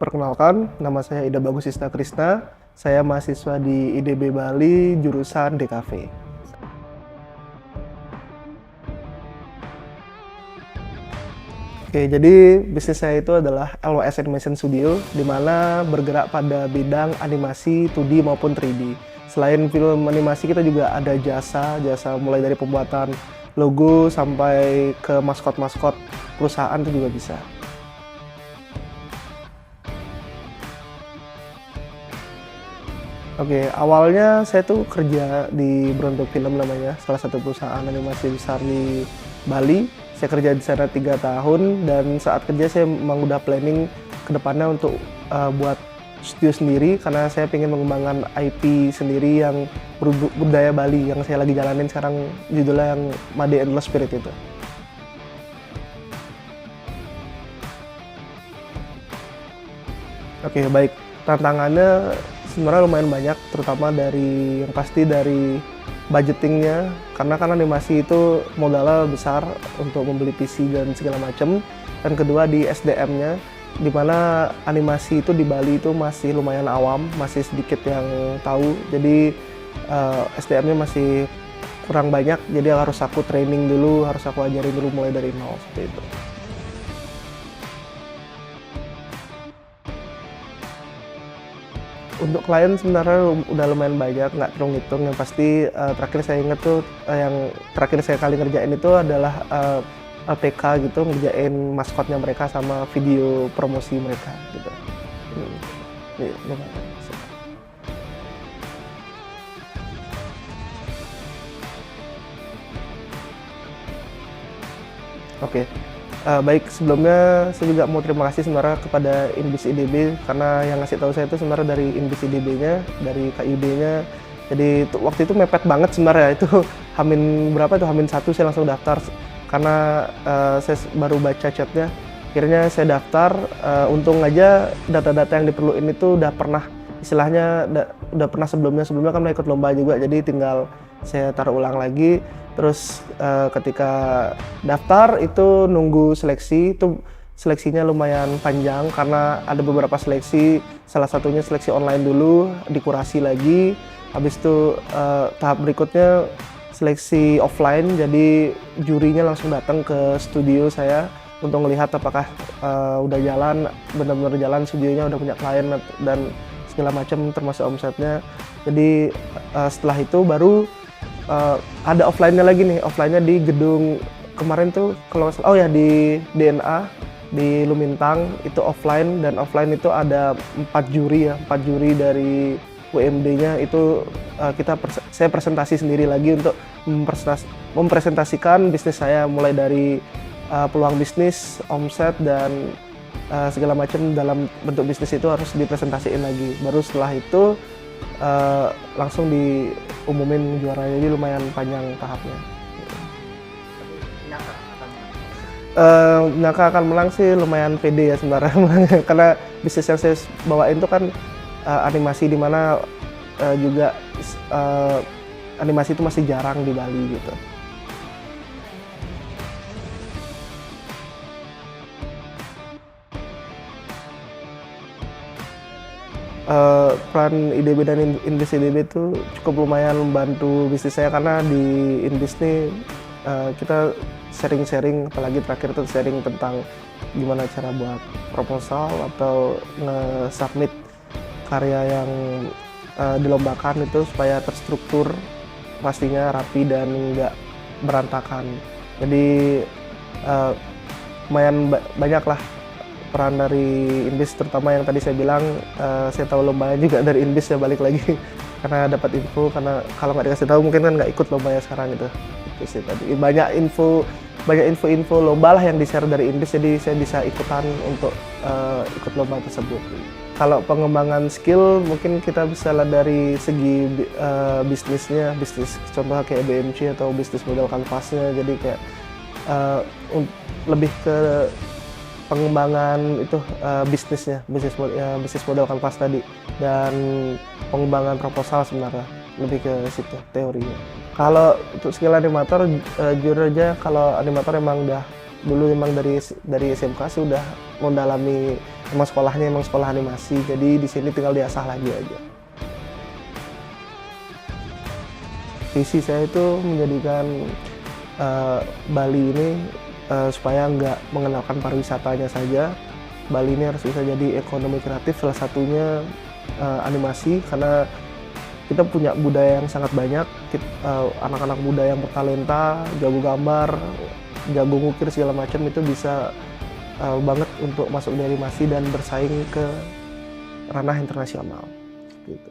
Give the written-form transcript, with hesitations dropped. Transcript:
Perkenalkan, nama saya Ida Bagusista Krisna. Saya mahasiswa di IDB Bali, jurusan DKV. Oke, jadi bisnis saya itu adalah LWS Animation Studio, di mana bergerak pada bidang animasi 2D maupun 3D. Selain film animasi, kita juga ada jasa mulai dari pembuatan logo sampai ke maskot-maskot perusahaan itu juga bisa. Oke, awalnya saya tuh kerja di Bronto Film namanya, salah satu perusahaan animasi besar di Bali. Saya kerja di sana 3 tahun dan saat kerja saya memang udah planning ke depannya untuk buat studio sendiri karena saya ingin mengembangkan IP sendiri yang budaya Bali yang saya lagi jalanin sekarang, judulnya yang Made Endless Spirit itu. Oke, baik. Tantangannya sebenarnya lumayan banyak, terutama dari yang pasti dari budgetingnya, karena kan animasi itu modalnya besar untuk membeli PC dan segala macam. Dan kedua di SDM-nya, di mana animasi itu di Bali itu masih lumayan awam, masih sedikit yang tahu. Jadi SDM-nya masih kurang banyak, jadi harus aku training dulu, harus aku ajarin dulu mulai dari nol seperti itu. Untuk klien sebenarnya udah lumayan banyak, nggak terhitung. Yang pasti terakhir saya ingat tuh yang terakhir saya kali ngerjain itu adalah LPK gitu, ngerjain maskotnya mereka sama video promosi mereka gitu. Lumayan. Oke. Baik, sebelumnya saya juga mau terima kasih sebenarnya kepada Inbis IDB karena yang ngasih tahu saya itu sebenarnya dari Inbis IDB-nya, dari KIB-nya. Jadi waktu itu mepet banget sebenarnya, itu Hamin berapa tuh, Hamin 1 saya langsung daftar karena saya baru baca chatnya. Akhirnya saya daftar, untung aja data-data yang diperluin itu udah pernah, istilahnya udah pernah sebelumnya kan pernah ikut lomba juga, jadi tinggal saya taruh ulang lagi. Terus ketika daftar itu nunggu seleksi, itu seleksinya lumayan panjang karena ada beberapa seleksi, salah satunya seleksi online dulu, dikurasi lagi, habis itu tahap berikutnya seleksi offline, jadi jurinya langsung datang ke studio saya untuk melihat apakah udah jalan, benar-benar jalan studionya, udah punya klien dan segala macam termasuk omsetnya. Jadi setelah itu baru ada offline-nya lagi nih, offline-nya di gedung kemarin tuh kalau nggak salah, oh ya di DNA di Lumintang itu offline, dan offline itu ada 4 juri ya, 4 juri dari WMD-nya itu saya presentasi sendiri lagi untuk mempresentasikan bisnis saya mulai dari peluang bisnis, omset dan segala macam dalam bentuk bisnis itu harus dipresentasiin lagi. Baru setelah itu langsung diumumin juaranya, jadi lumayan panjang tahapnya. Nyangka akan menang sih lumayan pede ya sebenarnya karena bisnis yang saya bawain itu kan animasi, di mana juga animasi itu masih jarang di Bali gitu. Peran IDB dan Inbis IDB itu cukup lumayan membantu bisnis saya karena di Inbis nih kita sharing-sharing, apalagi terakhir itu sharing tentang gimana cara buat proposal atau nge-submit karya yang dilombakan itu supaya terstruktur, pastinya rapi dan nggak berantakan. Jadi lumayan banyak lah peran dari Inbis, terutama yang tadi saya bilang, saya tahu lombanya juga dari Inbis ya, balik lagi karena dapat info, karena kalau nggak dikasih tahu mungkin kan nggak ikut lombanya sekarang itu sih tadi. Banyak info lomba lah yang di-share dari Inbis, jadi saya bisa ikutan untuk ikut lomba tersebut. Kalau pengembangan skill mungkin kita bisa lihat dari segi bisnisnya, bisnis contohnya kayak BMC atau bisnis model kanvasnya, jadi kayak lebih ke pengembangan itu bisnis model kanvas tadi, dan pengembangan proposal sebenarnya lebih ke situ teorinya. Kalau untuk skill animator, jujur aja kalau animator emang udah dulu emang dari SMK sih udah mendalami emang sekolahnya emang sekolah animasi, jadi di sini tinggal diasah lagi aja. Visi saya itu menjadikan Bali ini supaya nggak mengenalkan pariwisatanya saja. Bali ini harus bisa jadi ekonomi kreatif, salah satunya animasi, karena kita punya budaya yang sangat banyak. Anak-anak muda yang bertalenta, jago gambar, jago ngukir segala macam itu bisa banget untuk masuk di animasi dan bersaing ke ranah internasional. Gitu.